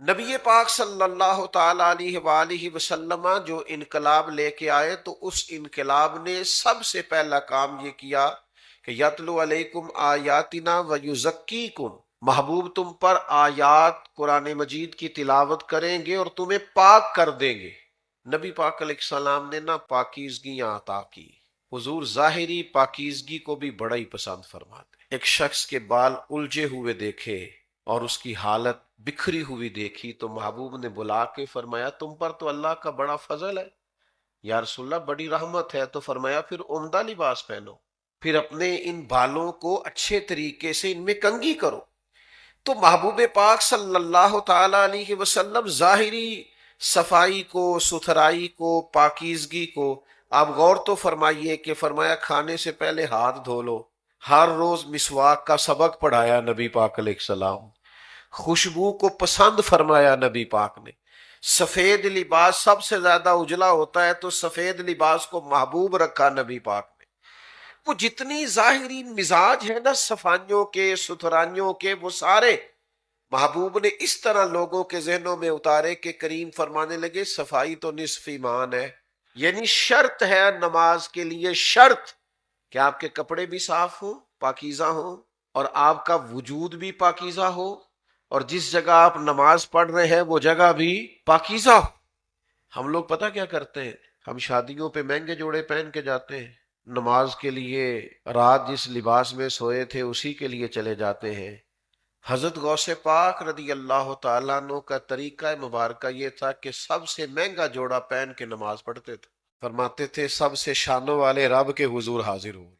نبی پاک صلی اللہ تعالی علیہ وآلہ وسلم جو انقلاب لے کے آئے تو اس انقلاب نے سب سے پہلا کام یہ کیا کہ یتلو علیکم آیاتنا ویزکیکم، محبوب تم پر آیات قرآن مجید کی تلاوت کریں گے اور تمہیں پاک کر دیں گے۔ نبی پاک علیہ السلام نے نہ پاکیزگیاں عطا کی، حضور ظاہری پاکیزگی کو بھی بڑا ہی پسند فرماتے۔ ایک شخص کے بال الجھے ہوئے دیکھے اور اس کی حالت بکھری ہوئی دیکھی تو محبوب نے بلا کے فرمایا تم پر تو اللہ کا بڑا فضل ہے یا رسول اللہ، بڑی رحمت ہے۔ تو فرمایا پھر عمدہ لباس پہنو، پھر اپنے ان بالوں کو اچھے طریقے سے ان میں کنگھی کرو۔ تو محبوب پاک صلی اللہ تعالی علیہ وسلم ظاہری صفائی کو، ستھرائی کو، پاکیزگی کو آپ غور تو فرمائیے کہ فرمایا کھانے سے پہلے ہاتھ دھو لو، ہر روز مسواک کا سبق پڑھایا نبی پاک علیہ السلام، خوشبو کو پسند فرمایا نبی پاک نے۔ سفید لباس سب سے زیادہ اجلا ہوتا ہے تو سفید لباس کو محبوب رکھا نبی پاک نے۔ وہ جتنی ظاہری مزاج ہے نا صفائیوں کے، ستھرائیوں کے، وہ سارے محبوب نے اس طرح لوگوں کے ذہنوں میں اتارے کہ کریم فرمانے لگے صفائی تو نصف ایمان ہے، یعنی شرط ہے نماز کے لیے، شرط کہ آپ کے کپڑے بھی صاف ہوں، پاکیزہ ہوں، اور آپ کا وجود بھی پاکیزہ ہو، اور جس جگہ آپ نماز پڑھ رہے ہیں وہ جگہ بھی پاکیزہ ہو۔ ہم لوگ پتہ کیا کرتے ہیں، ہم شادیوں پہ مہنگے جوڑے پہن کے جاتے ہیں، نماز کے لیے رات جس لباس میں سوئے تھے اسی کے لیے چلے جاتے ہیں۔ حضرت غوث پاک رضی اللہ تعالیٰ عنہ کا طریقہ مبارکہ یہ تھا کہ سب سے مہنگا جوڑا پہن کے نماز پڑھتے تھے، فرماتے تھے سب سے شانوں والے رب کے حضور حاضر ہوں۔